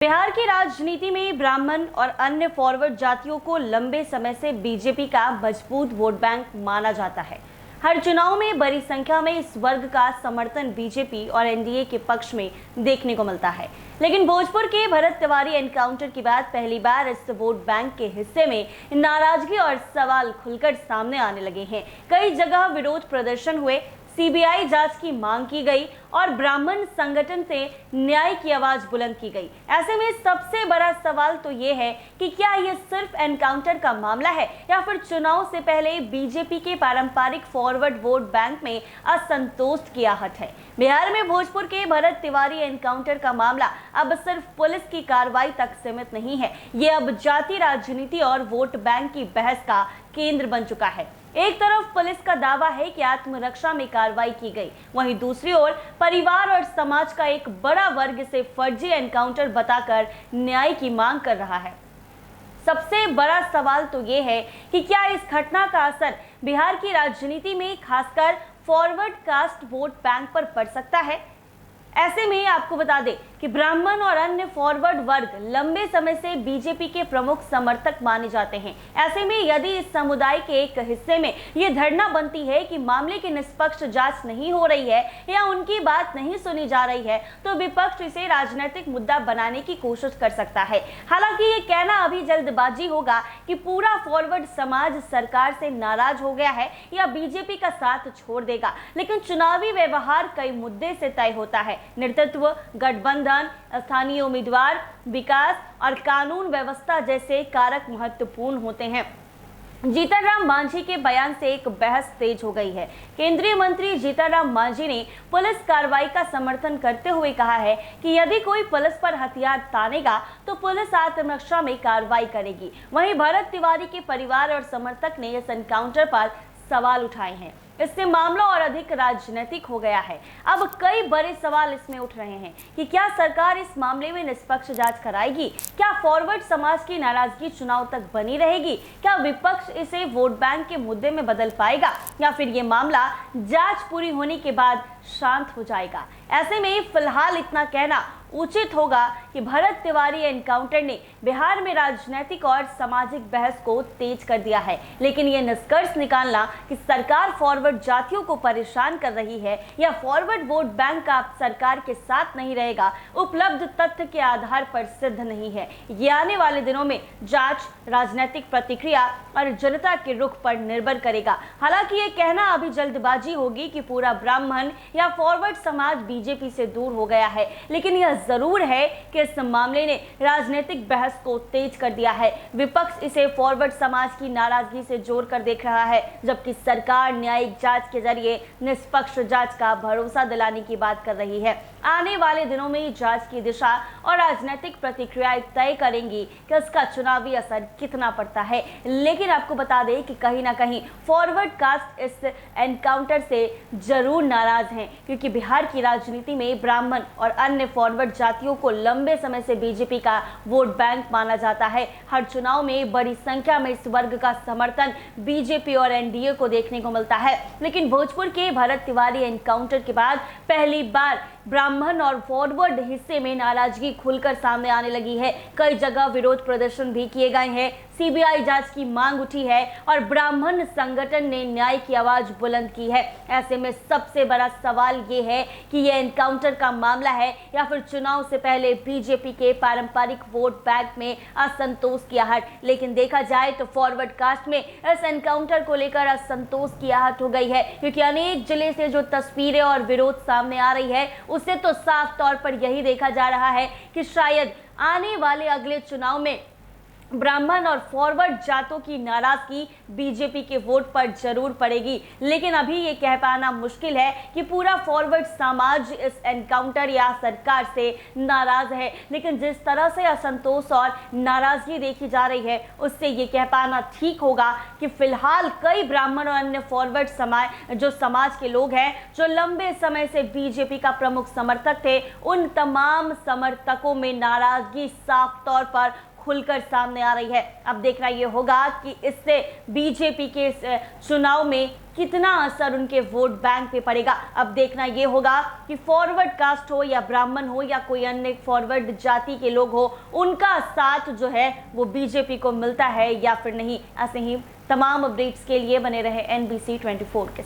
बिहार की राजनीति में ब्राह्मण और अन्य फॉरवर्ड जातियों को लंबे समय से बीजेपी का मजबूत वोट बैंक माना जाता है। हर चुनाव में बड़ी संख्या में इस वर्ग का समर्थन बीजेपी और एनडीए के पक्ष में देखने को मिलता है। लेकिन भोजपुर के भरत तिवारी एनकाउंटर के बाद पहली बार इस वोट बैंक के हिस्से में नाराजगी और सवाल खुलकर सामने आने लगे हैं। कई जगह विरोध प्रदर्शन हुए, सीबीआई जांच की मांग की गई और ब्राह्मण संगठन से न्याय की आवाज बुलंद की गई। ऐसे में सबसे बड़ा सवाल तो ये है कि क्या ये सिर्फ एनकाउंटर का मामला है या फिर चुनाव से पहले बीजेपी के पारंपरिक फॉरवर्ड वोट बैंक में असंतोष की आहट है। बिहार में भोजपुर के भरत तिवारी एनकाउंटर का मामला अब सिर्फ पुलिस की कार्रवाई तक सीमित नहीं है, ये अब जाति राजनीति और वोट बैंक की बहस का केंद्र बन चुका है। एक तरफ पुलिस का दावा है कि आत्मरक्षा में कार्रवाई की गई, वहीं दूसरी ओर परिवार और समाज का एक बड़ा वर्ग इसे फर्जी एनकाउंटर बताकर न्याय की मांग कर रहा है। सबसे बड़ा सवाल तो ये है कि क्या इस घटना का असर बिहार की राजनीति में खासकर फॉरवर्ड कास्ट वोट बैंक पर पड़ सकता है। ऐसे में आपको बता दें कि ब्राह्मण और अन्य फॉरवर्ड वर्ग लंबे समय से बीजेपी के प्रमुख समर्थक माने जाते हैं। ऐसे में यदि इस समुदाय के एक हिस्से में ये धारणा बनती है कि मामले की निष्पक्ष जांच नहीं हो रही है या उनकी बात नहीं सुनी जा रही है, तो विपक्ष इसे राजनीतिक मुद्दा बनाने की कोशिश कर सकता है। हालांकि ये कहना अभी जल्दबाजी होगा कि पूरा फॉरवर्ड समाज सरकार से नाराज हो गया है या बीजेपी का साथ छोड़ देगा, लेकिन चुनावी व्यवहार कई मुद्दे से तय होता है। नेतृत्व, गठबंधन, स्थानीय उम्मीदवार, विकास और कानून व्यवस्था जैसे कारक महत्वपूर्ण होते हैं। जीतन राम मांझी के बयान से एक बहस तेज हो गई है। केंद्रीय मंत्री जीतन राम मांझी ने पुलिस कार्रवाई का समर्थन करते हुए कहा है कि यदि कोई पुलिस पर हथियार तानेगा तो पुलिस आत्मरक्षा में कार्रवाई करेगी। वहीं भरत तिवारी के परिवार और समर्थक ने इस एनकाउंटर पर सवाल उठाए हैं। इससे मामला और अधिक राजनीतिक हो गया है। अब कई बड़े सवाल इसमें उठ रहे हैं कि क्या सरकार इस मामले में निष्पक्ष जांच कराएगी, क्या फॉरवर्ड समाज की नाराजगी चुनाव तक बनी रहेगी, क्या विपक्ष इसे वोट बैंक के मुद्दे में बदल पाएगा या फिर ये मामला जांच पूरी होने के बाद शांत हो जाएगा। ऐसे में फिलहाल इतना कहना उचित होगा कि भरत तिवारी एनकाउंटर ने बिहार में राजनीतिक और सामाजिक बहस को तेज कर दिया है, लेकिन यह निष्कर्ष निकालना कि सरकार फॉरवर्ड जातियों को परेशान कर रही है या फॉरवर्ड वोट बैंक का सरकार के साथ नहीं रहेगा, उपलब्ध तथ्य के आधार पर सिद्ध नहीं है। ये आने वाले दिनों में जांच, राजनीतिक प्रतिक्रिया और जनता के रुख पर निर्भर करेगा। हालांकि ये कहना अभी जल्दबाजी होगी कि पूरा ब्राह्मण या फॉरवर्ड समाज बीजेपी से दूर हो गया है, लेकिन यह जरूर है कि इस मामले ने राजनीतिक बहस को तेज कर दिया है। विपक्ष इसे फॉरवर्ड समाज की नाराजगी से जोड़कर देख रहा है, जबकि सरकार न्यायिक जांच के जरिए निष्पक्ष जांच का भरोसा दिलाने की बात कर रही है। आने वाले दिनों में जांच की दिशा और राजनीतिक प्रतिक्रियाएं तय करेंगी कि इसका चुनावी असर कितना पड़ता है। लेकिन आपको बता दें कि कहीं ना कहीं फॉरवर्ड कास्ट इस एनकाउंटर से जरूर नाराज हैं, क्योंकि बिहार की राजनीति में ब्राह्मण और अन्य फॉरवर्ड जातियों को लंबे समय से बीजेपी का वोट बैंक माना जाता है। हर चुनाव में बड़ी संख्या में इस वर्ग का समर्थन बीजेपी और एनडीए को देखने को मिलता है, लेकिन भोजपुर के भरत तिवारी एनकाउंटर के बाद पहली बार ब्राह्मण और फॉरवर्ड हिस्से में नाराजगी खुलकर सामने आने लगी है। कई जगह विरोध प्रदर्शन भी किए गए हैं, सीबीआई जांच की मांग उठी है और ब्राह्मण संगठन ने न्याय की आवाज बुलंद की है। ऐसे में सबसे बड़ा सवाल ये है कि यह एनकाउंटर का मामला है या फिर चुनाव से पहले बीजेपी के पारंपरिक वोट बैंक में असंतोष की आहट। लेकिन देखा जाए तो फॉरवर्ड कास्ट में इस एनकाउंटर को लेकर असंतोष की आहट हो गई है, क्योंकि अनेक जिले से जो तस्वीरें और विरोध सामने आ रही है उससे तो साफ तौर पर यही देखा जा रहा है कि शायद आने वाले अगले चुनाव में ब्राह्मण और फॉरवर्ड जातों की नाराजगी बीजेपी के वोट पर जरूर पड़ेगी। लेकिन अभी ये कह पाना मुश्किल है कि पूरा फॉरवर्ड समाज इस एनकाउंटर या सरकार से नाराज है, लेकिन जिस तरह से असंतोष और नाराजगी देखी जा रही है उससे ये कह पाना ठीक होगा कि फिलहाल कई ब्राह्मण और अन्य फॉरवर्ड समाज के लोग हैं जो लंबे समय से बीजेपी का प्रमुख समर्थक थे, उन तमाम समर्थकों में नाराजगी साफ तौर पर खुलकर सामने आ रही है। अब देखना ये होगा कि इससे बीजेपी के इस चुनाव में कितना असर उनके वोट बैंक पे पड़ेगा। अब देखना ये होगा कि फॉरवर्ड कास्ट हो या ब्राह्मण हो या कोई अन्य फॉरवर्ड जाति के लोग हो, उनका साथ जो है वो बीजेपी को मिलता है या फिर नहीं। ऐसे ही तमाम अपडेट्स के लिए बने रहे NBC 24 के साथ।